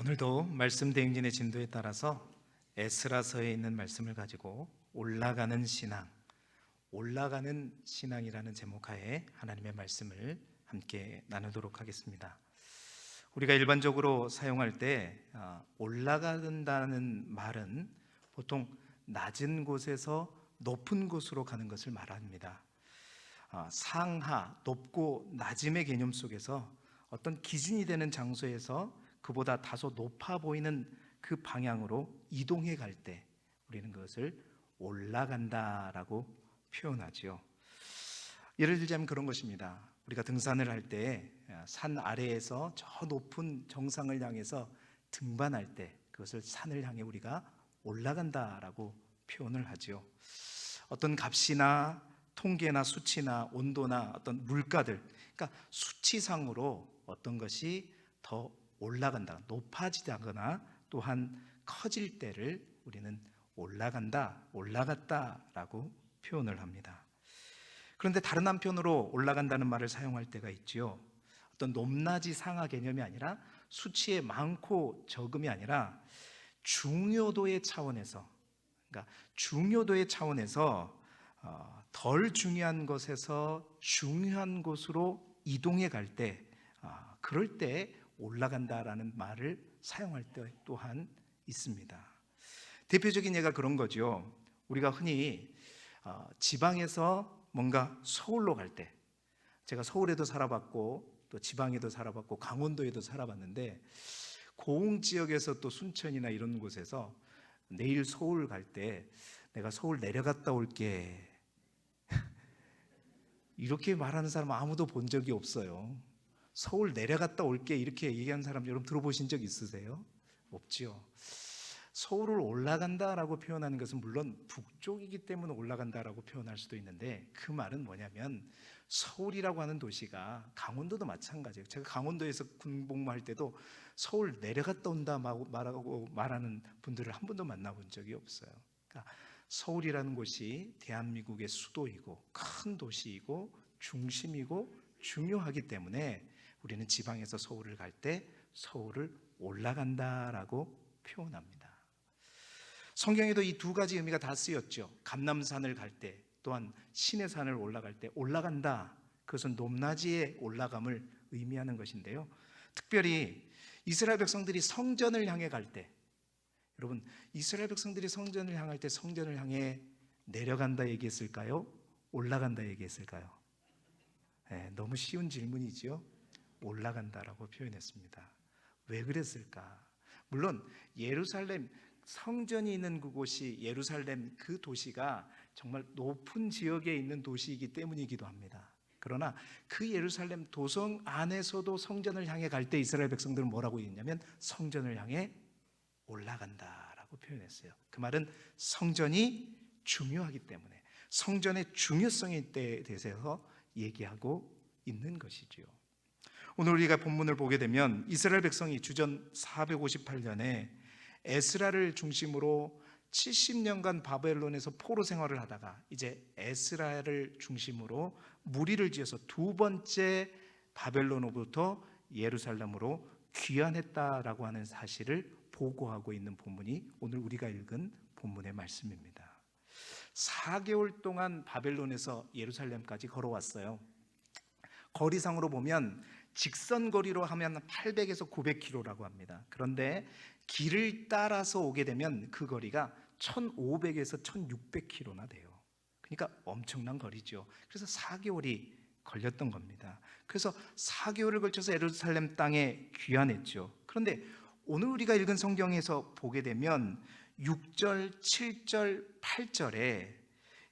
오늘도 말씀 대행진의 진도에 따라서 에스라서에 있는 말씀을 가지고 올라가는 신앙이라는 제목하에 하나님의 말씀을 함께 나누도록 하겠습니다. 우리가 일반적으로 사용할 때 올라간다는 말은 보통 낮은 곳에서 높은 곳으로 가는 것을 말합니다. 상하, 높고 낮음의 개념 속에서 어떤 기준이 되는 장소에서 그보다 다소 높아 보이는 그 방향으로 이동해 갈 때 우리는 그것을 올라간다라고 표현하지요. 예를 들자면 그런 것입니다. 우리가 등산을 할 때 산 아래에서 저 높은 정상을 향해서 등반할 때 그것을 산을 향해 우리가 올라간다라고 표현을 하죠. 어떤 값이나 통계나 수치나 온도나 어떤 물가들, 그러니까 수치상으로 어떤 것이 더 올라간다, 높아지다거나 또한 커질 때를 우리는 올라간다, 올라갔다라고 표현을 합니다. 그런데 다른 한편으로 올라간다는 말을 사용할 때가 있지요. 어떤 높낮이 상하 개념이 아니라 수치의 많고 적음이 아니라 중요도의 차원에서, 그러니까 중요도의 차원에서 덜 중요한 것에서 중요한 곳으로 이동해 갈 때, 그럴 때 올라간다라는 말을 사용할 때 또한 있습니다. 대표적인 예가 그런 거죠. 우리가 흔히 지방에서 뭔가 서울로 갈 때, 제가 서울에도 살아봤고 또 지방에도 살아봤고 강원도에도 살아봤는데, 고흥 지역에서 또 순천이나 이런 곳에서 내일 서울 갈 때 내가 서울 내려갔다 올게 이렇게 말하는 사람 아무도 본 적이 없어요. 서울 내려갔다 올게 이렇게 얘기하는 사람 여러분 들어보신 적 있으세요? 없지요. 서울을 올라간다라고 표현하는 것은 물론 북쪽이기 때문에 올라간다라고 표현할 수도 있는데, 그 말은 뭐냐면 서울이라고 하는 도시가, 강원도도 마찬가지예요. 제가 강원도에서 군복무할 때도 서울 내려갔다 온다 말하는 분들을 한 번도 만나본 적이 없어요. 그러니까 서울이라는 곳이 대한민국의 수도이고 큰 도시이고 중심이고 중요하기 때문에 우리는 지방에서 서울을 갈 때 서울을 올라간다라고 표현합니다. 성경에도 이 두 가지 의미가 다 쓰였죠. 감람산을 갈 때, 또한 시내산을 올라갈 때 올라간다, 그것은 높낮이의 올라감을 의미하는 것인데요. 특별히 이스라엘 백성들이 성전을 향해 갈 때, 여러분 이스라엘 백성들이 성전을 향할 때 성전을 향해 내려간다 얘기했을까요? 올라간다 얘기했을까요? 너무 쉬운 질문이지요. 올라간다라고 표현했습니다. 왜 그랬을까? 물론 예루살렘 성전이 있는 그곳이, 예루살렘 그 도시가 정말 높은 지역에 있는 도시이기 때문이기도 합니다. 그러나 그 예루살렘 도성 안에서도 성전을 향해 갈 때 이스라엘 백성들은 뭐라고 했냐면 성전을 향해 올라간다라고 표현했어요. 그 말은 성전이 중요하기 때문에, 성전의 중요성에 대해서 얘기하고 있는 것이지요. 오늘 우리가 본문을 보게 되면 이스라엘 백성이 주전 458년에 에스라를 중심으로 70년간 바벨론에서 포로 생활을 하다가 이제 에스라를 중심으로 무리를 지어서 두 번째 바벨론으로부터 예루살렘으로 귀환했다라고 하는 사실을 보고하고 있는 본문이 오늘 우리가 읽은 본문의 말씀입니다. 4개월 동안 바벨론에서 예루살렘까지 걸어왔어요. 거리상으로 보면 직선 거리로 하면 800에서 900km라고 합니다. 그런데 길을 따라서 오게 되면 그 거리가 1500에서 1600km나 돼요. 그러니까 엄청난 거리죠. 그래서 4개월이 걸렸던 겁니다. 그래서 4개월을 걸쳐서 예루살렘 땅에 귀환했죠. 그런데 오늘 우리가 읽은 성경에서 보게 되면 6절, 7절, 8절에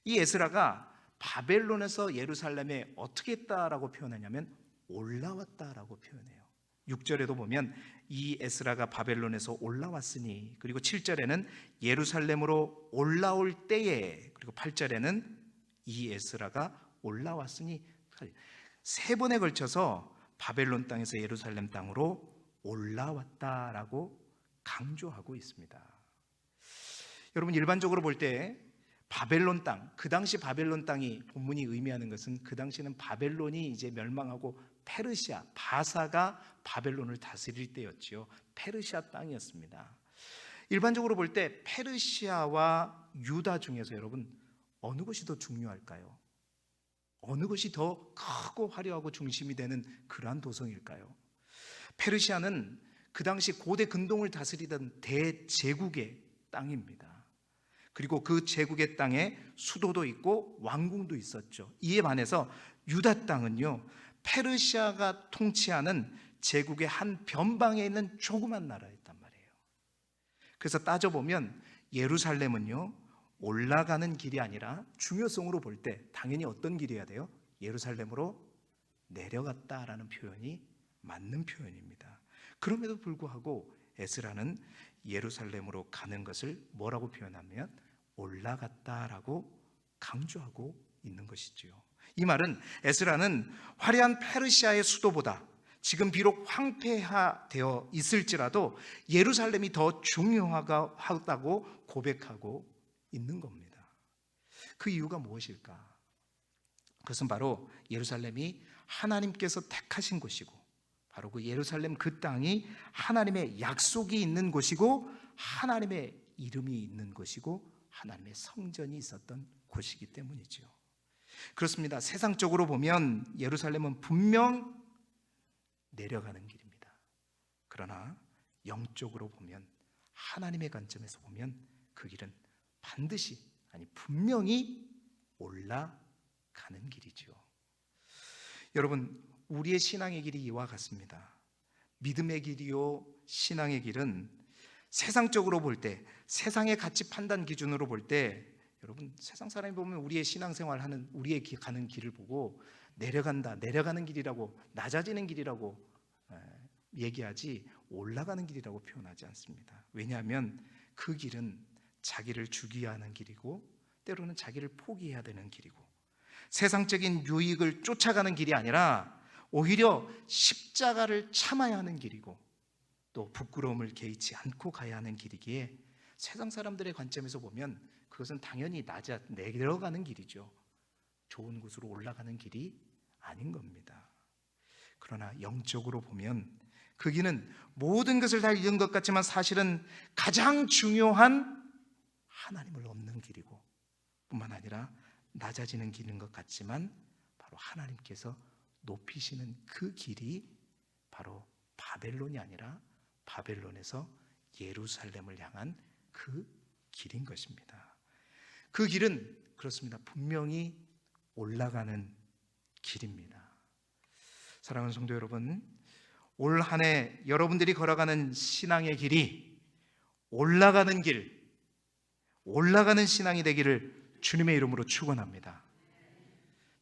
이 에스라가 바벨론에서 예루살렘에 어떻게 했다라고 표현하냐면 올라왔다라고 표현해요. 6절에도 보면 이 에스라가 바벨론에서 올라왔으니, 그리고 7절에는 예루살렘으로 올라올 때에, 그리고 8절에는 이 에스라가 올라왔으니, 세 번에 걸쳐서 바벨론 땅에서 예루살렘 땅으로 올라왔다라고 강조하고 있습니다. 여러분 일반적으로 볼 때 바벨론 땅, 그 당시 바벨론 땅이 본문이 의미하는 것은 그 당시는 바벨론이 이제 멸망하고 페르시아, 바사가 바벨론을 다스릴 때였지요. 페르시아 땅이었습니다. 일반적으로 볼 때 페르시아와 유다 중에서 여러분 어느 것이 더 중요할까요? 어느 것이 더 크고 화려하고 중심이 되는 그러한 도성일까요? 페르시아는 그 당시 고대 근동을 다스리던 대제국의 땅입니다. 그리고 그 제국의 땅에 수도도 있고 왕궁도 있었죠. 이에 반해서 유다 땅은요, 페르시아가 통치하는 제국의 한 변방에 있는 조그만 나라였단 말이에요. 그래서 따져보면 예루살렘은요, 올라가는 길이 아니라 중요성으로 볼 때 당연히 어떤 길이어야 돼요? 예루살렘으로 내려갔다라는 표현이 맞는 표현입니다. 그럼에도 불구하고 에스라는 예루살렘으로 가는 것을 뭐라고 표현하면 올라갔다라고 강조하고 있는 것이지요. 이 말은 에스라는 화려한 페르시아의 수도보다 지금 비록 황폐화되어 있을지라도 예루살렘이 더 중요하다고 고백하고 있는 겁니다. 그 이유가 무엇일까? 그것은 바로 예루살렘이 하나님께서 택하신 곳이고, 바로 그 예루살렘 그 땅이 하나님의 약속이 있는 곳이고, 하나님의 이름이 있는 곳이고, 하나님의 성전이 있었던 곳이기 때문이죠. 그렇습니다. 세상적으로 보면 예루살렘은 분명 내려가는 길입니다. 그러나 영적으로 보면, 하나님의 관점에서 보면 그 길은 반드시, 아니 분명히 올라가는 길이죠. 여러분, 우리의 신앙의 길이 이와 같습니다. 믿음의 길이요 신앙의 길은 세상적으로 볼 때, 세상의 가치 판단 기준으로 볼 때, 여러분 세상 사람이 보면 우리의 신앙생활하는, 우리의 가는 길을 보고 내려간다, 내려가는 길이라고, 낮아지는 길이라고 얘기하지 올라가는 길이라고 표현하지 않습니다. 왜냐하면 그 길은 자기를 죽여야 하는 길이고, 때로는 자기를 포기해야 되는 길이고, 세상적인 유익을 쫓아가는 길이 아니라 오히려 십자가를 참아야 하는 길이고, 또 부끄러움을 개의치 않고 가야 하는 길이기에 세상 사람들의 관점에서 보면 그것은 당연히 내려가는 길이죠. 좋은 곳으로 올라가는 길이 아닌 겁니다. 그러나 영적으로 보면 그 길은 모든 것을 다 잃은 것 같지만 사실은 가장 중요한 하나님을 얻는 길이고, 뿐만 아니라 낮아지는 길인 것 같지만 바로 하나님께서 높이시는 그 길이 바로 바벨론이 아니라 바벨론에서 예루살렘을 향한 그 길인 것입니다. 그 길은 그렇습니다. 분명히 올라가는 길입니다. 사랑하는 성도 여러분, 올 한 해 여러분들이 걸어가는 신앙의 길이 올라가는 길, 올라가는 신앙이 되기를 주님의 이름으로 축원합니다.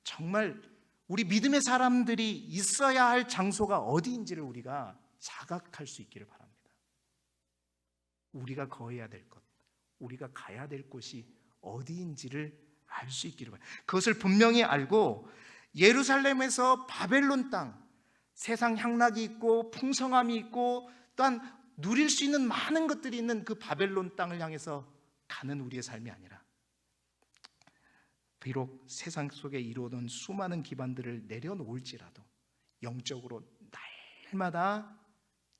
정말 우리 믿음의 사람들이 있어야 할 장소가 어디인지를 우리가 자각할 수 있기를 바랍니다. 우리가 거해야 될 것, 우리가 가야 될 곳이 어디인지를 알 수 있기를 바랍니다. 그것을 분명히 알고 예루살렘에서 바벨론 땅, 세상 향락이 있고 풍성함이 있고 또한 누릴 수 있는 많은 것들이 있는 그 바벨론 땅을 향해서 가는 우리의 삶이 아니라, 비록 세상 속에 이루어진 수많은 기반들을 내려놓을지라도 영적으로 날마다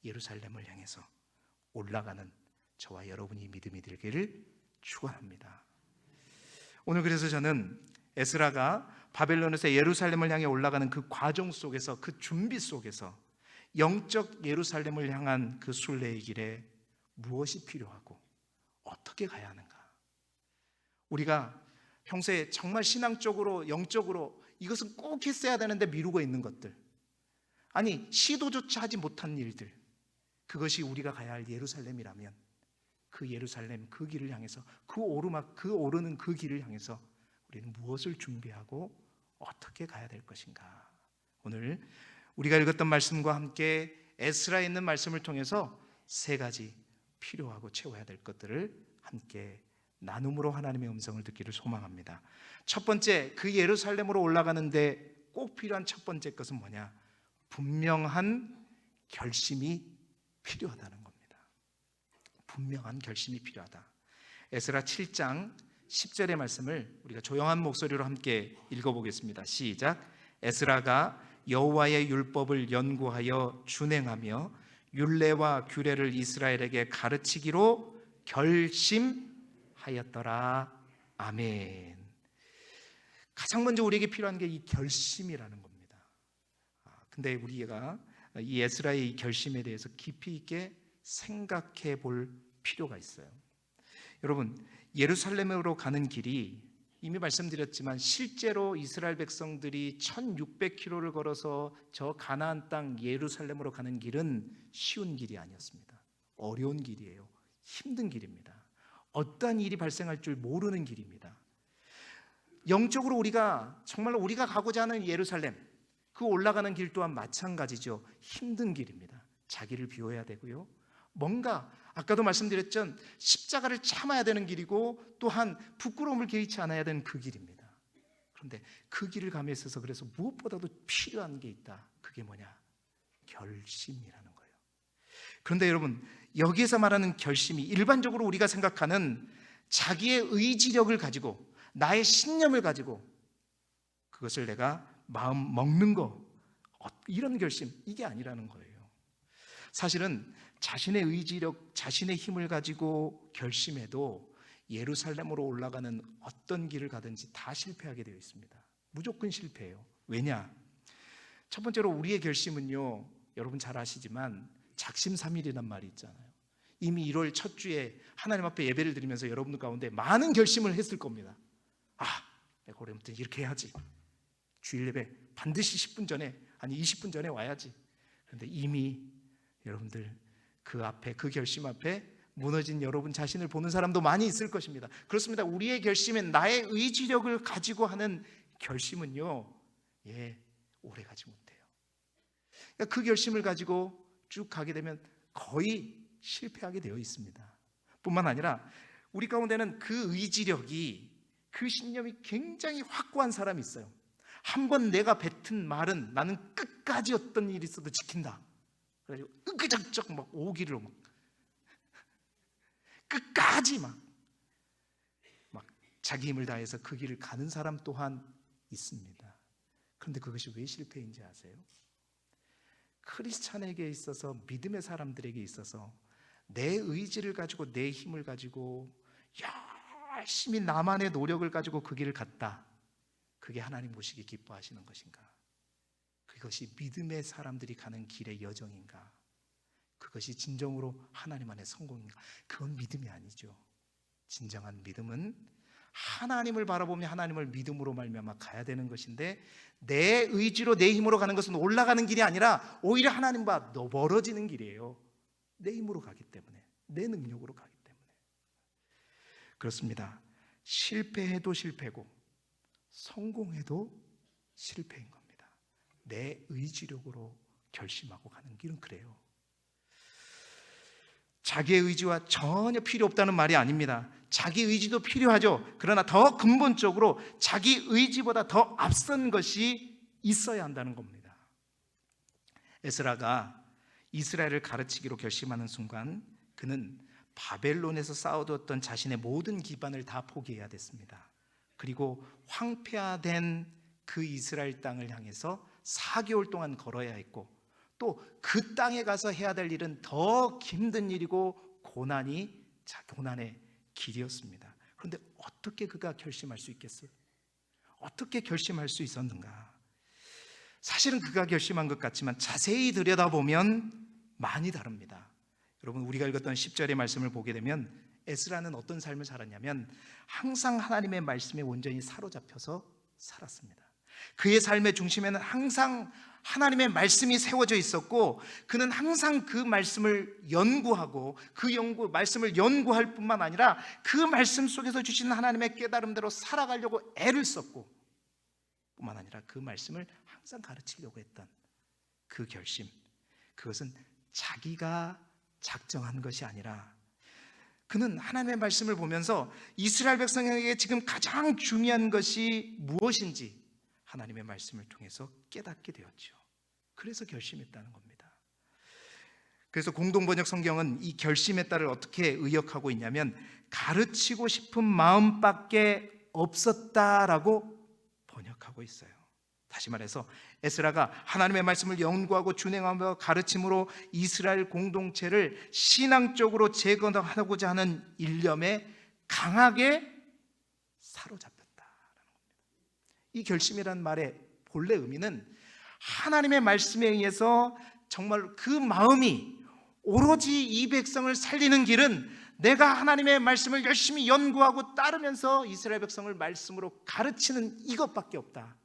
예루살렘을 향해서 올라가는 저와 여러분이 믿음이 되기를 축원합니다. 오늘 그래서 저는 에스라가 바벨론에서 예루살렘을 향해 올라가는 그 과정 속에서, 그 준비 속에서 영적 예루살렘을 향한 그 순례의 길에 무엇이 필요하고 어떻게 가야 하는가, 우리가 평소에 정말 신앙적으로 영적으로 이것은 꼭 했어야 되는데 미루고 있는 것들, 아니 시도조차 하지 못한 일들, 그것이 우리가 가야 할 예루살렘이라면 그 예루살렘 그 길을 향해서, 그 오르막, 그 오르는 그 길을 향해서 우리는 무엇을 준비하고 어떻게 가야 될 것인가. 오늘 우리가 읽었던 말씀과 함께 에스라에 있는 말씀을 통해서 세 가지 필요하고 채워야 될 것들을 함께 나눔으로 하나님의 음성을 듣기를 소망합니다. 첫 번째, 그 예루살렘으로 올라가는데 꼭 필요한 첫 번째 것은 뭐냐? 분명한 결심이 필요하다는 겁니다. 분명한 결심이 필요하다. 에스라 7장 10절의 말씀을 우리가 조용한 목소리로 함께 읽어보겠습니다. 시작. 에스라가 여호와의 율법을 연구하여 준행하며 율례와 규례를 이스라엘에게 가르치기로 결심하였더라. 아멘. 가장 먼저 우리에게 필요한 게 이 결심이라는 겁니다. 근데 우리가 이 에스라의 이 결심에 대해서 깊이 있게 생각해 볼 필요가 있어요. 여러분, 예루살렘으로 가는 길이 이미 말씀드렸지만 실제로 이스라엘 백성들이 1600km를 걸어서 저 가나안 땅 예루살렘으로 가는 길은 쉬운 길이 아니었습니다. 어려운 길이에요. 힘든 길입니다. 어떠한 일이 발생할 줄 모르는 길입니다. 영적으로 우리가 정말로 우리가 가고자 하는 예루살렘, 그 올라가는 길 또한 마찬가지죠. 힘든 길입니다. 자기를 비워야 되고요. 뭔가 아까도 말씀드렸죠. 십자가를 참아야 되는 길이고 또한 부끄러움을 개의치 않아야 되는 그 길입니다. 그런데 그 길을 감에 있어서 그래서 무엇보다도 필요한 게 있다. 그게 뭐냐? 결심이라는 거예요. 그런데 여러분, 여기에서 말하는 결심이 일반적으로 우리가 생각하는 자기의 의지력을 가지고 나의 신념을 가지고 그것을 내가 마음 먹는 거, 이런 결심, 이게 아니라는 거예요. 사실은 자신의 의지력, 자신의 힘을 가지고 결심해도 예루살렘으로 올라가는 어떤 길을 가든지 다 실패하게 되어 있습니다. 무조건 실패해요. 왜냐? 첫 번째로 우리의 결심은요, 여러분 잘 아시지만 작심삼일이란 말이 있잖아요. 이미 1월 첫 주에 하나님 앞에 예배를 드리면서 여러분들 가운데 많은 결심을 했을 겁니다. 내가 올해부터 이렇게 해야지. 주일 예배 반드시 10분 전에, 아니 20분 전에 와야지. 그런데 이미 여러분들 그 앞에, 그 결심 앞에 무너진 여러분 자신을 보는 사람도 많이 있을 것입니다. 그렇습니다. 우리의 결심은, 나의 의지력을 가지고 하는 결심은요, 오래 가지 못해요. 그러니까 그 결심을 가지고 쭉 가게 되면 거의 실패하게 되어 있습니다. 뿐만 아니라 우리 가운데는 그 의지력이, 그 신념이 굉장히 확고한 사람이 있어요. 한번 내가 뱉은 말은 나는 끝까지 어떤 일이 있어도 지킨다. 그래가지고 으그적적 막 오기를 막 끝까지 막 자기 힘을 다해서 그 길을 가는 사람 또한 있습니다. 그런데 그것이 왜 실패인지 아세요? 크리스찬에게 있어서, 믿음의 사람들에게 있어서 내 의지를 가지고, 내 힘을 가지고 열심히 나만의 노력을 가지고 그 길을 갔다. 그게 하나님 보시기 기뻐하시는 것인가? 그것이 믿음의 사람들이 가는 길의 여정인가? 그것이 진정으로 하나님 안의 성공인가? 그건 믿음이 아니죠. 진정한 믿음은 하나님을 바라보며 하나님을 믿음으로 말미암아 가야 되는 것인데, 내 의지로, 내 힘으로 가는 것은 올라가는 길이 아니라 오히려 하나님과 멀어지는 길이에요. 내 힘으로 가기 때문에, 내 능력으로 가기 때문에. 그렇습니다. 실패해도 실패고 성공해도 실패인 겁니다. 내 의지력으로 결심하고 가는 길은 그래요. 자기의 의지와 전혀 필요 없다는 말이 아닙니다. 자기 의지도 필요하죠. 그러나 더 근본적으로 자기 의지보다 더 앞선 것이 있어야 한다는 겁니다. 에스라가 이스라엘을 가르치기로 결심하는 순간 그는 바벨론에서 쌓아두었던 자신의 모든 기반을 다 포기해야 됐습니다. 그리고 황폐화된 그 이스라엘 땅을 향해서 4개월 동안 걸어야 했고, 또 그 땅에 가서 해야 될 일은 더 힘든 일이고 고난의 길이었습니다. 그런데 어떻게 그가 결심할 수 있겠어요? 어떻게 결심할 수 있었는가? 사실은 그가 결심한 것 같지만 자세히 들여다보면 많이 다릅니다. 여러분, 우리가 읽었던 10절의 말씀을 보게 되면 에스라는 어떤 삶을 살았냐면 항상 하나님의 말씀에 온전히 사로잡혀서 살았습니다. 그의 삶의 중심에는 항상 하나님의 말씀이 세워져 있었고, 그는 항상 그 말씀을 연구하고 말씀을 연구할 뿐만 아니라 그 말씀 속에서 주신 하나님의 깨달음대로 살아가려고 애를 썼고, 뿐만 아니라 그 말씀을 항상 가르치려고 했던 그 결심, 그것은 자기가 작정한 것이 아니라 그는 하나님의 말씀을 보면서 이스라엘 백성에게 지금 가장 중요한 것이 무엇인지 하나님의 말씀을 통해서 깨닫게 되었죠. 그래서 결심했다는 겁니다. 그래서 공동번역 성경은 이 결심했다를 어떻게 의역하고 있냐면 가르치고 싶은 마음밖에 없었다라고 번역하고 있어요. 다시 말해서 에스라가 하나님의 말씀을 연구하고 준행하며 가르침으로 이스라엘 공동체를 신앙적으로 재건하고자 하는 일념에 강하게 사로잡혔다라는 겁니다. 이 결심이라는 말의 본래 의미는 하나님의 말씀에 의해서 정말 그 마음이 오로지 이 백성을 살리는 길은 내가 하나님의 말씀을 열심히 연구하고 따르면서 이스라엘 백성을 말씀으로 가르치는 이것밖에 없다.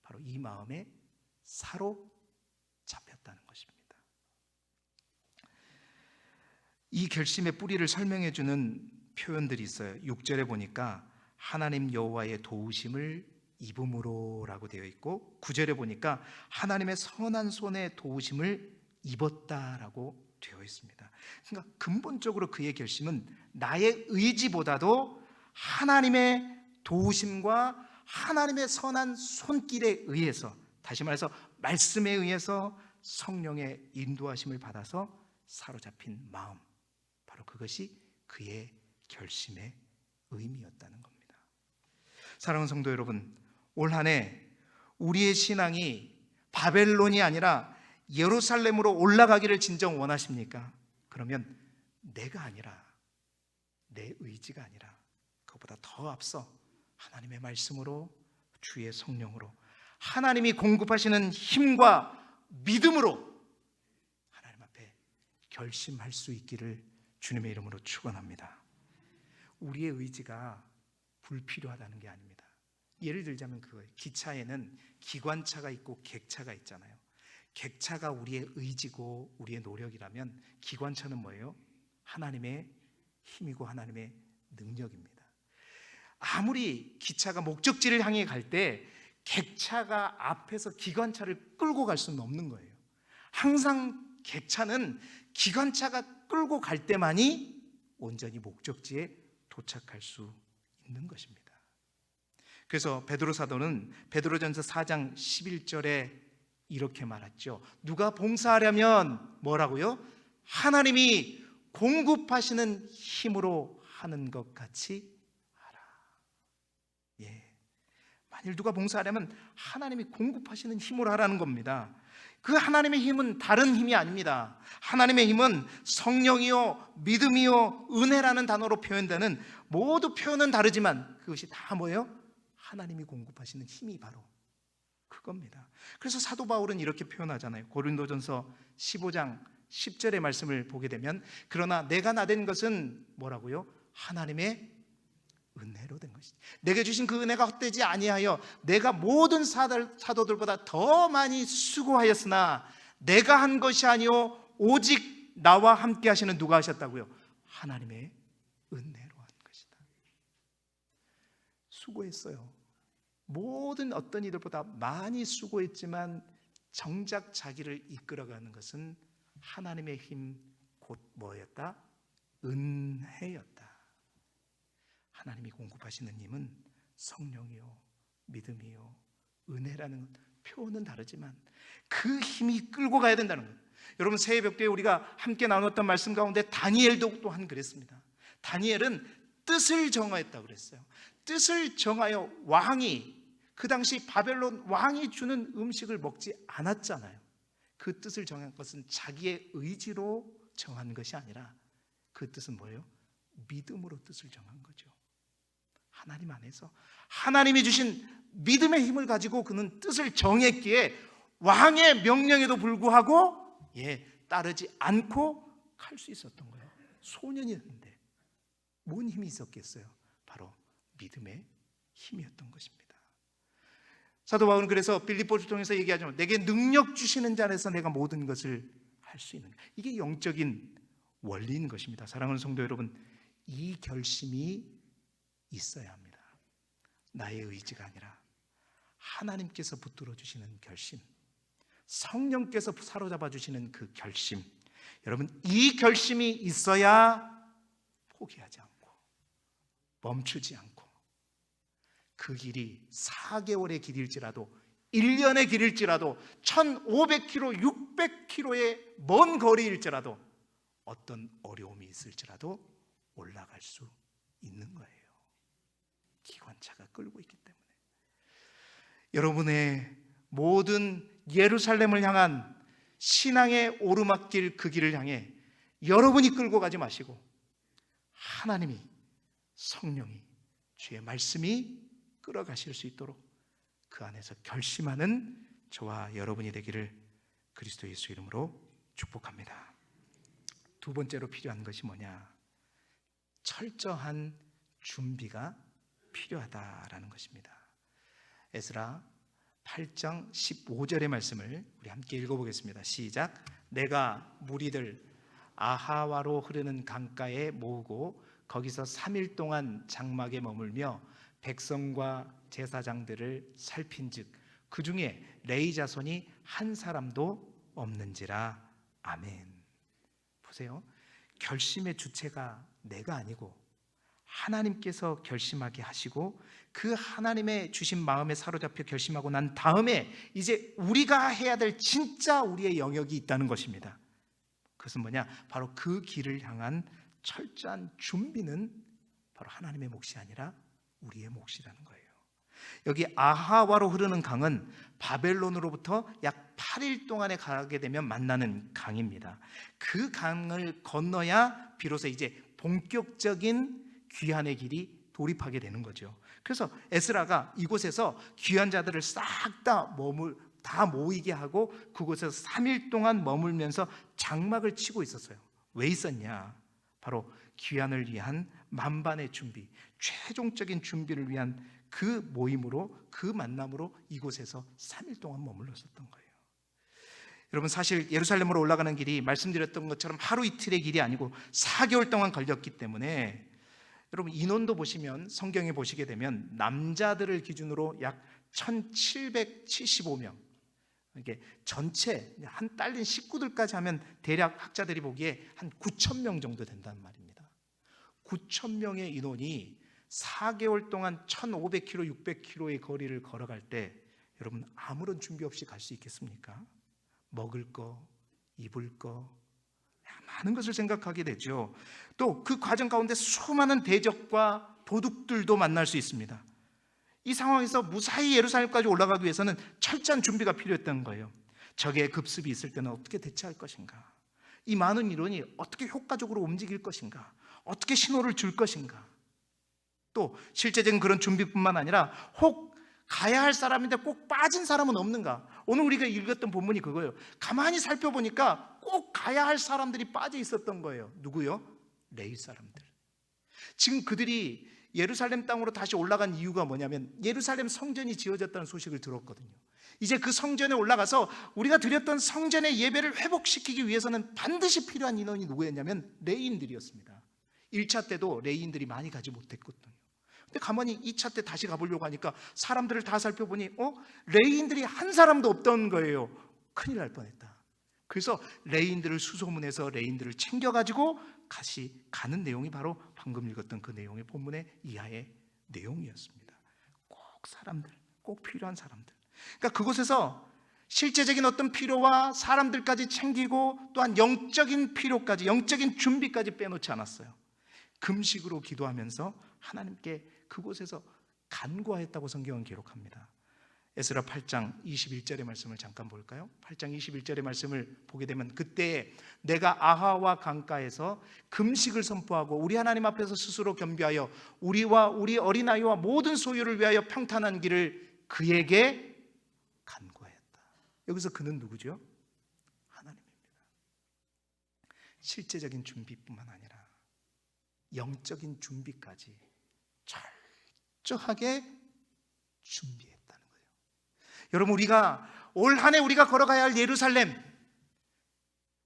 바로 이 마음에 사로잡혔다는 것입니다. 이 결심의 뿌리를 설명해 주는 표현들이 있어요. 6절에 보니까 하나님 여호와의 도우심을 입음으로라고 되어 있고 9절에 보니까 하나님의 선한 손의 도우심을 입었다라고 되어 있습니다. 그러니까 근본적으로 그의 결심은 나의 의지보다도 하나님의 도우심과 하나님의 선한 손길에 의해서, 다시 말해서 말씀에 의해서 성령의 인도하심을 받아서 사로잡힌 마음, 바로 그것이 그의 결심의 의미였다는 겁니다. 사랑하는 성도 여러분, 올 한 해 우리의 신앙이 바벨론이 아니라 예루살렘으로 올라가기를 진정 원하십니까? 그러면 내가 아니라, 내 의지가 아니라 그것보다 더 앞서 하나님의 말씀으로, 주의 성령으로, 하나님이 공급하시는 힘과 믿음으로 하나님 앞에 결심할 수 있기를 주님의 이름으로 축원합니다. 우리의 의지가 불필요하다는 게 아닙니다. 예를 들자면 그거예요. 기차에는 기관차가 있고 객차가 있잖아요. 객차가 우리의 의지고 우리의 노력이라면 기관차는 뭐예요? 하나님의 힘이고 하나님의 능력입니다. 아무리 기차가 목적지를 향해 갈 때 객차가 앞에서 기관차를 끌고 갈 수는 없는 거예요. 항상 객차는 기관차가 끌고 갈 때만이 온전히 목적지에 도착할 수 있는 것입니다. 그래서 베드로 사도는 베드로전서 4장 11절에 이렇게 말했죠. 누가 봉사하려면 뭐라고요? 하나님이 공급하시는 힘으로 하는 것 같이 하라. 만일 누가 봉사하려면 하나님이 공급하시는 힘으로 하라는 겁니다. 그 하나님의 힘은 다른 힘이 아닙니다. 하나님의 힘은 성령이요, 믿음이요, 은혜라는 단어로 표현되는, 모두 표현은 다르지만 그것이 다 뭐예요? 하나님이 공급하시는 힘이 바로 그겁니다. 그래서 사도 바울은 이렇게 표현하잖아요. 고린도전서 15장 10절의 말씀을 보게 되면, 그러나 내가 나된 것은 뭐라고요? 하나님의 은혜로 된 것이지, 내게 주신 그 은혜가 헛되지 아니하여 내가 모든 사도들보다 더 많이 수고하였으나 내가 한 것이 아니요 오직 나와 함께 하시는 누가 하셨다고요? 하나님의 은혜로 한 것이다. 수고했어요. 모든 어떤 이들보다 많이 수고했지만 정작 자기를 이끌어가는 것은 하나님의 힘, 곧 뭐였다? 은혜였다. 하나님이 공급하시는 힘은 성령이요, 믿음이요, 은혜라는 표현은 다르지만 그 힘이 끌고 가야 된다는 거예요. 여러분, 새해벽 때 우리가 함께 나눴던 말씀 가운데 다니엘도 또한 그랬습니다. 다니엘은 뜻을 정하였다고 그랬어요. 뜻을 정하여 왕이, 그 당시 바벨론 왕이 주는 음식을 먹지 않았잖아요. 그 뜻을 정한 것은 자기의 의지로 정한 것이 아니라 그 뜻은 뭐예요? 믿음으로 뜻을 정한 거죠. 하나님 안에서 하나님이 주신 믿음의 힘을 가지고 그는 뜻을 정했기에 왕의 명령에도 불구하고 따르지 않고 갈 수 있었던 거예요. 소년이었는데 뭔 힘이 있었겠어요? 바로 믿음의 힘이었던 것입니다. 사도 바울은 그래서 빌립보를 통해서 얘기하죠. 내게 능력 주시는 자 안에서 내가 모든 것을 할 수 있는, 이게 영적인 원리인 것입니다. 사랑하는 성도 여러분, 이 결심이 있어야 합니다. 나의 의지가 아니라 하나님께서 붙들어 주시는 결심, 성령께서 사로잡아 주시는 그 결심, 여러분, 이 결심이 있어야 포기하지 않고 멈추지 않고 그 길이 4개월의 길일지라도 1년의 길일지라도 1500km, 600km의 먼 거리일지라도 어떤 어려움이 있을지라도 올라갈 수 있는 거예요. 기관차가 끌고 있기 때문에. 여러분의 모든 예루살렘을 향한 신앙의 오르막길, 그 길을 향해 여러분이 끌고 가지 마시고 하나님이, 성령이, 주의 말씀이 끌어가실 수 있도록 그 안에서 결심하는 저와 여러분이 되기를 그리스도 예수 이름으로 축복합니다. 두 번째로 필요한 것이 뭐냐? 철저한 준비가 필요하다라는 것입니다. 에스라 8장 15절의 말씀을 우리 함께 읽어보겠습니다. 시작. 내가 무리들 아하와로 흐르는 강가에 모으고 거기서 3일 동안 장막에 머물며 백성과 제사장들을 살핀즉 그 중에 레위 자손이 한 사람도 없는지라. 아멘. 보세요. 결심의 주체가 내가 아니고 하나님께서 결심하게 하시고 그 하나님의 주신 마음에 사로잡혀 결심하고 난 다음에 이제 우리가 해야 될 진짜 우리의 영역이 있다는 것입니다. 그것은 뭐냐? 바로 그 길을 향한 철저한 준비는 바로 하나님의 몫이 아니라 우리의 몫이라는 거예요. 여기 아하와로 흐르는 강은 바벨론으로부터 약 8일 동안에 가게 되면 만나는 강입니다. 그 강을 건너야 비로소 이제 본격적인 귀환의 길이 돌입하게 되는 거죠. 그래서 에스라가 이곳에서 귀한 자들을 싹 다 모이게 하고 그곳에서 3일 동안 머물면서 장막을 치고 있었어요. 왜 있었냐? 바로 귀환을 위한 만반의 준비, 최종적인 준비를 위한 그 모임으로, 그 만남으로 이곳에서 3일 동안 머물렀었던 거예요. 여러분, 사실 예루살렘으로 올라가는 길이 말씀드렸던 것처럼 하루 이틀의 길이 아니고 4개월 동안 걸렸기 때문에 여러분 인원도 보시면, 성경에 보시게 되면 남자들을 기준으로 약 1775명, 이게 전체 한 딸린 식구들까지 하면 대략 학자들이 보기에 한 9,000명 정도 된다는 말입니다. 9,000명의 인원이 4개월 동안 1,500km, 600km의 거리를 걸어갈 때 여러분 아무런 준비 없이 갈 수 있겠습니까? 먹을 거, 입을 거, 많은 것을 생각하게 되죠. 또 그 과정 가운데 수많은 대적과 도둑들도 만날 수 있습니다. 이 상황에서 무사히 예루살렘까지 올라가기 위해서는 철저한 준비가 필요했던 거예요. 적의 급습이 있을 때는 어떻게 대처할 것인가? 이 많은 인원이 어떻게 효과적으로 움직일 것인가? 어떻게 신호를 줄 것인가? 또 실제적인 그런 준비뿐만 아니라 혹 가야 할 사람인데 꼭 빠진 사람은 없는가? 오늘 우리가 읽었던 본문이 그거예요. 가만히 살펴보니까 꼭 가야 할 사람들이 빠져 있었던 거예요. 누구요? 레위 사람들. 지금 그들이 예루살렘 땅으로 다시 올라간 이유가 뭐냐면 예루살렘 성전이 지어졌다는 소식을 들었거든요. 이제 그 성전에 올라가서 우리가 드렸던 성전의 예배를 회복시키기 위해서는 반드시 필요한 인원이 누구였냐면 레위인들이었습니다. 1차 때도 레위인들이 많이 가지 못했거든요. 근데 가만히 2차 때 다시 가보려고 하니까 사람들을 다 살펴보니 레위인들이 한 사람도 없던 거예요. 큰일 날 뻔했다. 그래서 레위인들을 수소문해서 레위인들을 챙겨가지고 다시 가는 내용이 바로 방금 읽었던 그 내용의 본문의 이하의 내용이었습니다. 꼭 사람들, 꼭 필요한 사람들. 그러니까 그곳에서 실제적인 어떤 필요와 사람들까지 챙기고 또한 영적인 필요까지, 영적인 준비까지 빼놓지 않았어요. 금식으로 기도하면서 하나님께 그곳에서 간구하였다고 성경은 기록합니다. 에스라 8장 21절의 말씀을 잠깐 볼까요? 8장 21절의 말씀을 보게 되면 그때 내가 아하와 강가에서 금식을 선포하고 우리 하나님 앞에서 스스로 겸비하여 우리와 우리 어린아이와 모든 소유를 위하여 평탄한 길을 그에게 간구하였다. 여기서 그는 누구죠? 하나님입니다. 실제적인 준비뿐만 아니라 영적인 준비까지 철저하게 준비했다는 거예요. 여러분, 우리가 올 한 해 우리가 걸어가야 할 예루살렘,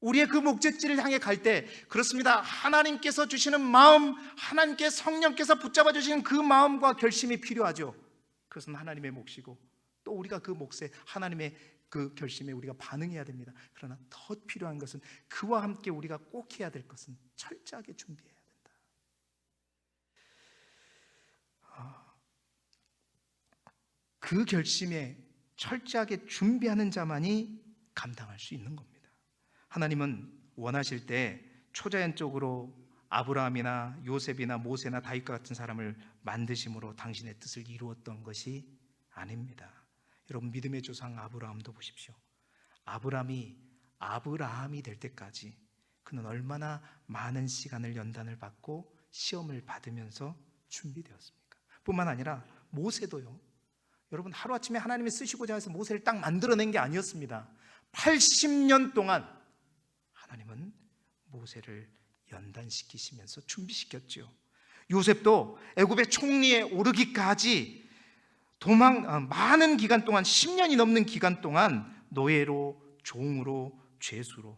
우리의 그 목적지를 향해 갈 때 그렇습니다. 하나님께서 주시는 마음, 하나님께 성령께서 붙잡아 주시는 그 마음과 결심이 필요하죠. 그것은 하나님의 몫이고 또 우리가 그 몫에 하나님의 그 결심에 우리가 반응해야 됩니다. 그러나 더 필요한 것은 그와 함께 우리가 꼭 해야 될 것은 철저하게 준비해야 된다. 그 결심에 철저하게 준비하는 자만이 감당할 수 있는 겁니다. 하나님은 원하실 때 초자연적으로 아브라함이나 요셉이나 모세나 다윗과 같은 사람을 만드심으로 당신의 뜻을 이루었던 것이 아닙니다. 여러분, 믿음의 조상 아브라함도 보십시오. 아브라함이 될 때까지 그는 얼마나 많은 시간을 연단을 받고 시험을 받으면서 준비되었습니까? 뿐만 아니라 모세도요. 여러분, 하루아침에 하나님이 쓰시고자 해서 모세를 딱 만들어낸 게 아니었습니다. 80년 동안 하나님은 모세를 연단시키시면서 준비시켰죠. 요셉도 애굽의 총리에 오르기까지 많은 기간 동안, 10년이 넘는 기간 동안 노예로, 종으로, 죄수로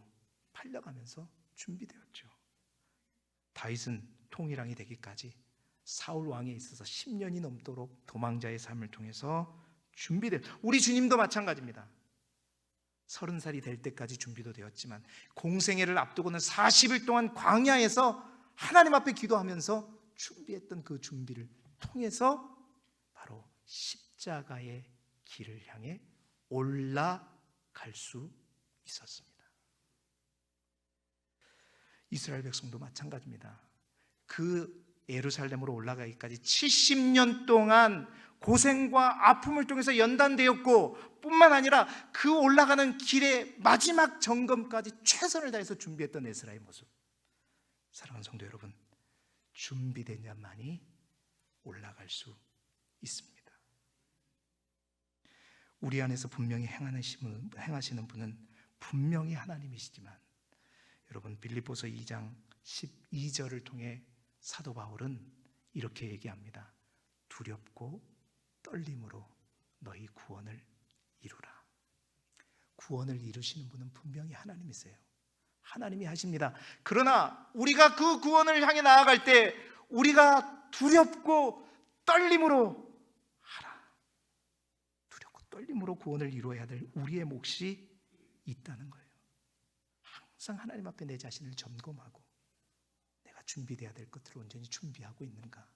팔려가면서 준비되었죠. 다윗은 통일왕이 되기까지 사울 왕에 있어서 10년이 넘도록 도망자의 삶을 통해서 우리 주님도 마찬가지입니다. 30살이 될 때까지 준비도 되었지만 공생애를 앞두고는 40일 동안 광야에서 하나님 앞에 기도하면서 준비했던 그 준비를 통해서 바로 십자가의 길을 향해 올라갈 수 있었습니다. 이스라엘 백성도 마찬가지입니다. 그 예루살렘으로 올라가기까지 70년 동안 고생과 아픔을 통해서 연단되었고, 뿐만 아니라 그 올라가는 길의 마지막 점검까지 최선을 다해서 준비했던 에스라의 모습. 사랑하는 성도 여러분, 준비된 자만이 올라갈 수 있습니다. 우리 안에서 분명히 행하시는 분은 분명히 하나님이시지만, 여러분, 빌립보서 2장 12절을 통해 사도 바울은 이렇게 얘기합니다. 두렵고 떨림으로 너희 구원을 이루라. 구원을 이루시는 분은 분명히 하나님이세요. 하나님이 하십니다. 그러나 우리가 그 구원을 향해 나아갈 때 우리가 두렵고 떨림으로 하라. 두렵고 떨림으로 구원을 이루어야 될 우리의 몫이 있다는 거예요. 항상 하나님 앞에 내 자신을 점검하고 내가 준비되어야 될 것들을 온전히 준비하고 있는가,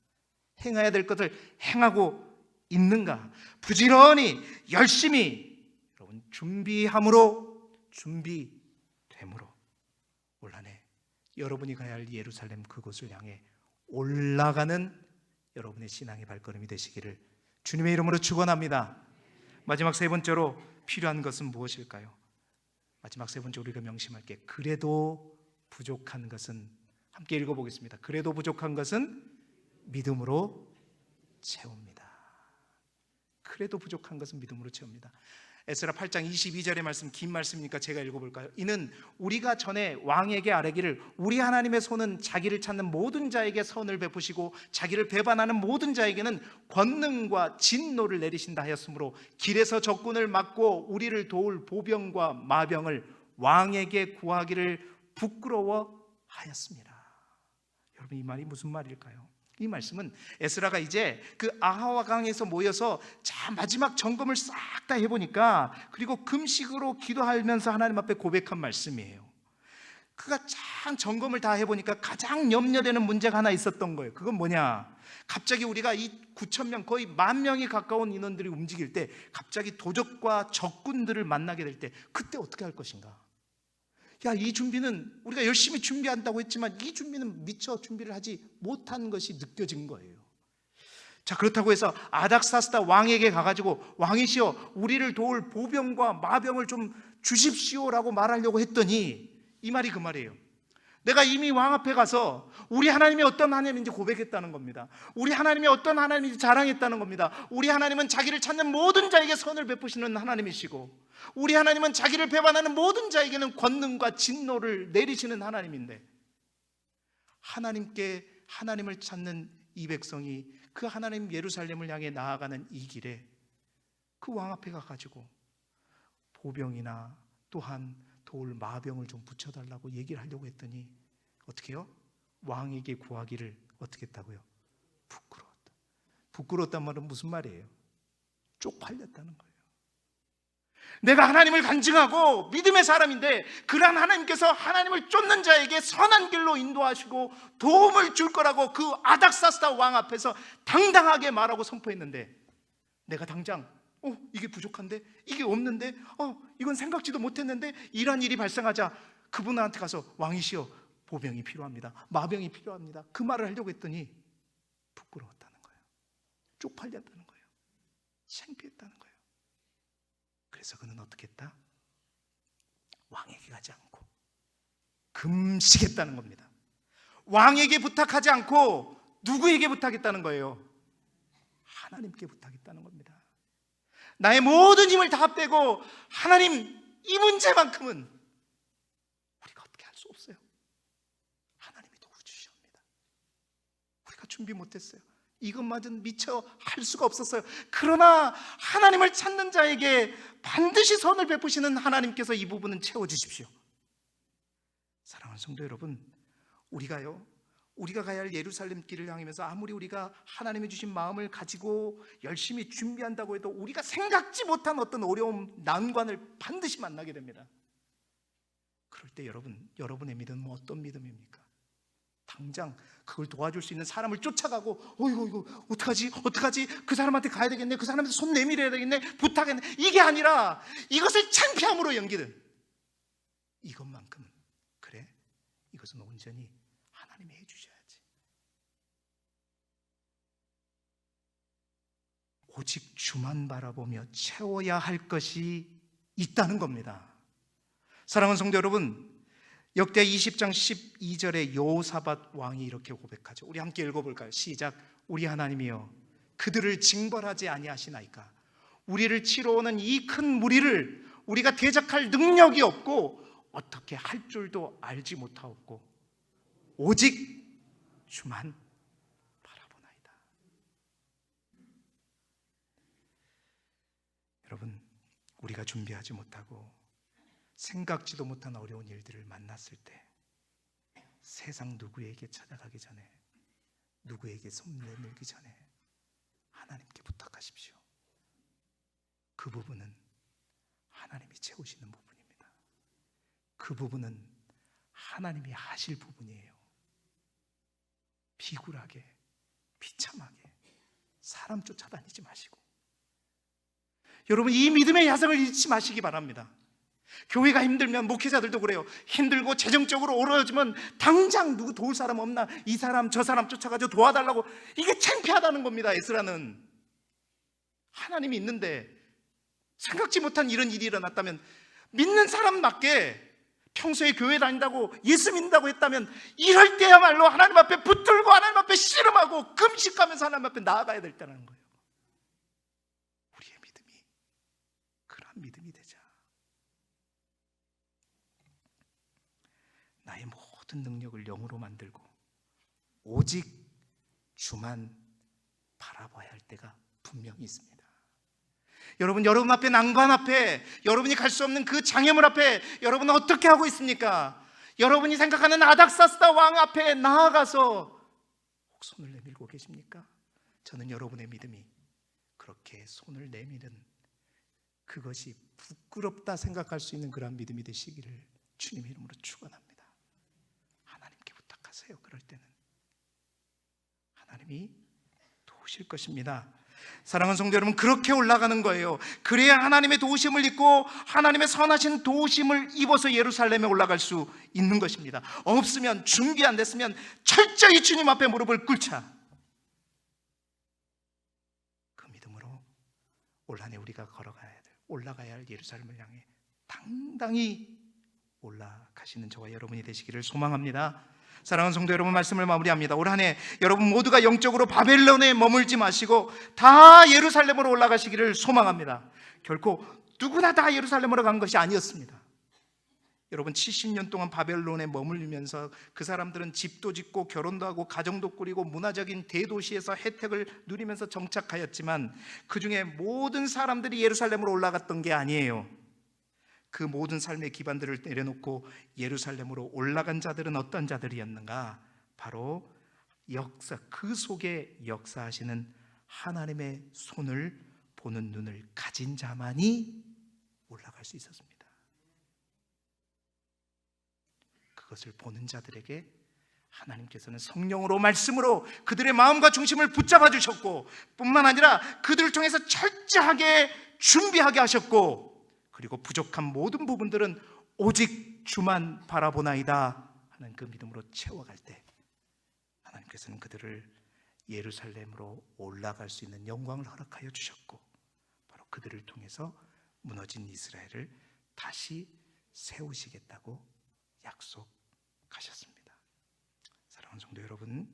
행해야 될 것을 행하고 있는가, 부지런히 열심히 여러분 준비됨으로 올 한해 여러분이 가야 할 예루살렘 그곳을 향해 올라가는 여러분의 신앙의 발걸음이 되시기를 주님의 이름으로 축원합니다. 마지막 세 번째로 필요한 것은 무엇일까요? 마지막 세 번째 우리가 명심할 게, 그래도 부족한 것은, 함께 읽어보겠습니다. 그래도 부족한 것은 믿음으로 채웁니다. 그래도 부족한 것은 믿음으로 채웁니다. 에스라 8장 22절의 말씀, 긴 말씀이니까 제가 읽어볼까요? 이는 우리가 전에 왕에게 아뢰기를 우리 하나님의 손은 자기를 찾는 모든 자에게 선을 베푸시고 자기를 배반하는 모든 자에게는 권능과 진노를 내리신다 하였으므로 길에서 적군을 막고 우리를 도울 보병과 마병을 왕에게 구하기를 부끄러워하였습니다. 여러분, 이 말이 무슨 말일까요? 이 말씀은 에스라가 이제 그 아하와 강에서 모여서 마지막 점검을 싹 다 해보니까, 그리고 금식으로 기도하면서 하나님 앞에 고백한 말씀이에요. 그가 참 점검을 다 해보니까 가장 염려되는 문제가 하나 있었던 거예요. 그건 뭐냐? 갑자기 우리가 이 9,000명, 거의 10,000명이 가까운 인원들이 움직일 때 갑자기 도적과 적군들을 만나게 될 때 그때 어떻게 할 것인가? 이 준비는 우리가 열심히 준비한다고 했지만 이 준비는 미처 준비를 하지 못한 것이 느껴진 거예요. 자, 그렇다고 해서 아닥사스다 왕에게 가가지고 왕이시여 우리를 도울 보병과 마병을 좀 주십시오라고 말하려고 했더니 이 말이 그 말이에요. 내가 이미 왕 앞에 가서 우리 하나님이 어떤 하나님인지 고백했다는 겁니다. 우리 하나님이 어떤 하나님인지 자랑했다는 겁니다. 우리 하나님은 자기를 찾는 모든 자에게 선을 베푸시는 하나님이시고, 우리 하나님은 자기를 배반하는 모든 자에게는 권능과 진노를 내리시는 하나님인데, 하나님을 찾는 이 백성이 그 하나님 예루살렘을 향해 나아가는 이 길에 그 왕 앞에 가가지고 보병이나 또한 도울 마병을 좀 붙여달라고 얘기를 하려고 했더니 어떻게 해요? 왕에게 구하기를 어떻게 했다고요? 부끄러웠다. 부끄러웠단 말은 무슨 말이에요? 쪽팔렸다는 거예요. 내가 하나님을 간증하고 믿음의 사람인데 그러한 하나님께서 하나님을 쫓는 자에게 선한 길로 인도하시고 도움을 줄 거라고 그 아닥사스다 왕 앞에서 당당하게 말하고 선포했는데, 내가 당장 이게 부족한데, 이게 없는데, 이건 생각지도 못했는데, 이런 일이 발생하자 그분한테 가서 왕이시여 보병이 필요합니다, 마병이 필요합니다, 그 말을 하려고 했더니 부끄러웠다는 거예요. 쪽팔렸다는 거예요. 창피했다는 거예요. 그래서 그는 어떻게 했다? 왕에게 가지 않고 금식했다는 겁니다. 왕에게 부탁하지 않고 누구에게 부탁했다는 거예요? 하나님께 부탁했다는 겁니다. 나의 모든 힘을 다 빼고 하나님, 이 문제만큼은 우리가 어떻게 할 수 없어요. 하나님이 도와주시옵니다. 우리가 준비 못했어요. 이것마저는 미처 할 수가 없었어요. 그러나 하나님을 찾는 자에게 반드시 선을 베푸시는 하나님께서 이 부분은 채워주십시오. 사랑하는 성도 여러분, 우리가 가야 할 예루살렘 길을 향하면서 아무리 우리가 하나님이 주신 마음을 가지고 열심히 준비한다고 해도 우리가 생각지 못한 어떤 어려움, 난관을 반드시 만나게 됩니다. 그럴 때 여러분의 믿음은 어떤 믿음입니까? 당장 그걸 도와줄 수 있는 사람을 쫓아가고 이거 어떡하지? 그 사람한테 가야 되겠네, 그 사람한테 손 내밀어야 되겠네, 부탁했네, 이게 아니라 이것을 창피함으로 연기는 이것만큼, 그래, 이것은 온전히 하나님이 해주셔야지. 오직 주만 바라보며 채워야 할 것이 있다는 겁니다. 사랑하는 성도 여러분, 역대 20장 12절에 여호사밧 왕이 이렇게 고백하죠. 우리 함께 읽어볼까요? 시작. 우리 하나님이여, 그들을 징벌하지 아니하시나이까? 우리를 치러 오는 이 큰 무리를 우리가 대적할 능력이 없고 어떻게 할 줄도 알지 못하옵고 오직 주만 바라보나이다. 여러분, 우리가 준비하지 못하고 생각지도 못한 어려운 일들을 만났을 때 세상 누구에게 찾아가기 전에, 누구에게 손 내밀기 전에 하나님께 부탁하십시오. 그 부분은 하나님이 채우시는 부분입니다. 그 부분은 하나님이 하실 부분이에요. 비굴하게, 비참하게 사람 쫓아다니지 마시고, 여러분, 이 믿음의 야성을 잃지 마시기 바랍니다. 교회가 힘들면, 목회자들도 그래요. 힘들고 재정적으로 어려워지면 당장 누구 도울 사람 없나, 이 사람 저 사람 쫓아가지고 도와달라고, 이게 창피하다는 겁니다. 에스라는 하나님이 있는데 생각지 못한 이런 일이 일어났다면, 믿는 사람밖에 평소에 교회 다닌다고 예수 믿는다고 했다면 이럴 때야말로 하나님 앞에 붙들고 하나님 앞에 씨름하고 금식하면서 하나님 앞에 나아가야 될 때라는 거예요. 우리의 믿음이 그러한 믿음이 되자. 나의 모든 능력을 영으로 만들고 오직 주만 바라봐야 할 때가 분명히 있습니다. 여러분 앞에, 난관 앞에, 여러분이 갈 수 없는 그 장애물 앞에 여러분은 어떻게 하고 있습니까? 여러분이 생각하는 아닥사스다 왕 앞에 나아가서 혹 손을 내밀고 계십니까? 저는 여러분의 믿음이 그렇게 손을 내미는, 그것이 부끄럽다 생각할 수 있는 그런 믿음이 되시기를 주님 이름으로 축원합니다. 하나님께 부탁하세요. 그럴 때는 하나님이 도우실 것입니다. 사랑하는 성도 여러분, 그렇게 올라가는 거예요. 그래야 하나님의 도우심을 입고 하나님의 선하신 도우심을 입어서 예루살렘에 올라갈 수 있는 것입니다. 없으면, 준비 안 됐으면 철저히 주님 앞에 무릎을 꿇자. 그 믿음으로 올 한 해 우리가 올라가야 할 예루살렘을 향해 당당히 올라가시는 저와 여러분이 되시기를 소망합니다. 사랑하는 성도 여러분, 말씀을 마무리합니다. 올 한 해 여러분 모두가 영적으로 바벨론에 머물지 마시고 다 예루살렘으로 올라가시기를 소망합니다. 결코 누구나 다 예루살렘으로 간 것이 아니었습니다. 여러분, 70년 동안 바벨론에 머물면서 그 사람들은 집도 짓고 결혼도 하고 가정도 꾸리고 문화적인 대도시에서 혜택을 누리면서 정착하였지만 그 중에 모든 사람들이 예루살렘으로 올라갔던 게 아니에요. 그 모든 삶의 기반들을 내려놓고 예루살렘으로 올라간 자들은 어떤 자들이었는가? 바로 그 속에 역사하시는 하나님의 손을 보는 눈을 가진 자만이 올라갈 수 있었습니다. 그것을 보는 자들에게 하나님께서는 성령으로, 말씀으로 그들의 마음과 중심을 붙잡아 주셨고, 뿐만 아니라 그들을 통해서 철저하게 준비하게 하셨고, 그리고 부족한 모든 부분들은 오직 주만 바라보나이다 하는 그 믿음으로 채워갈 때 하나님께서는 그들을 예루살렘으로 올라갈 수 있는 영광을 허락하여 주셨고, 바로 그들을 통해서 무너진 이스라엘을 다시 세우시겠다고 약속하셨습니다. 사랑하는 성도 여러분,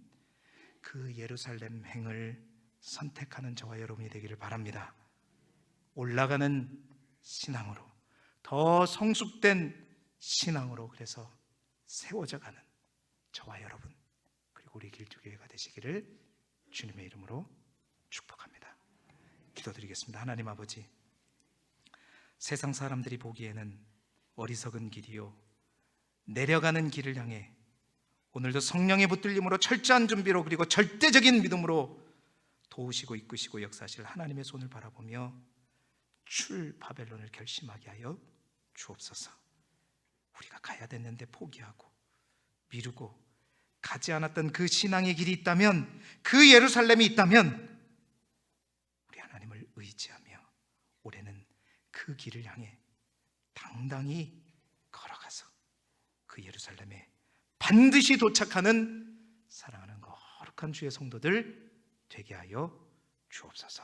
그 예루살렘 행을 선택하는 저와 여러분이 되기를 바랍니다. 올라가는 신앙으로, 더 성숙된 신앙으로 그래서 세워져 가는 저와 여러분, 그리고 우리 길두교회가 되시기를 주님의 이름으로 축복합니다. 기도드리겠습니다. 하나님 아버지, 세상 사람들이 보기에는 어리석은 길이요 내려가는 길을 향해 오늘도 성령의 붙들림으로 철저한 준비로 그리고 절대적인 믿음으로 도우시고 이끄시고 역사하실 하나님의 손을 바라보며 출 바벨론을 결심하게 하여 주옵소서. 우리가 가야 됐는데 포기하고 미루고 가지 않았던 그 신앙의 길이 있다면, 그 예루살렘이 있다면 우리 하나님을 의지하며 올해는 그 길을 향해 당당히 걸어가서 그 예루살렘에 반드시 도착하는 사랑하는 거룩한 주의 성도들 되게 하여 주옵소서.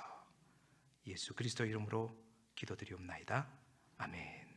예수 그리스도 이름으로 기도드리옵나이다. 아멘.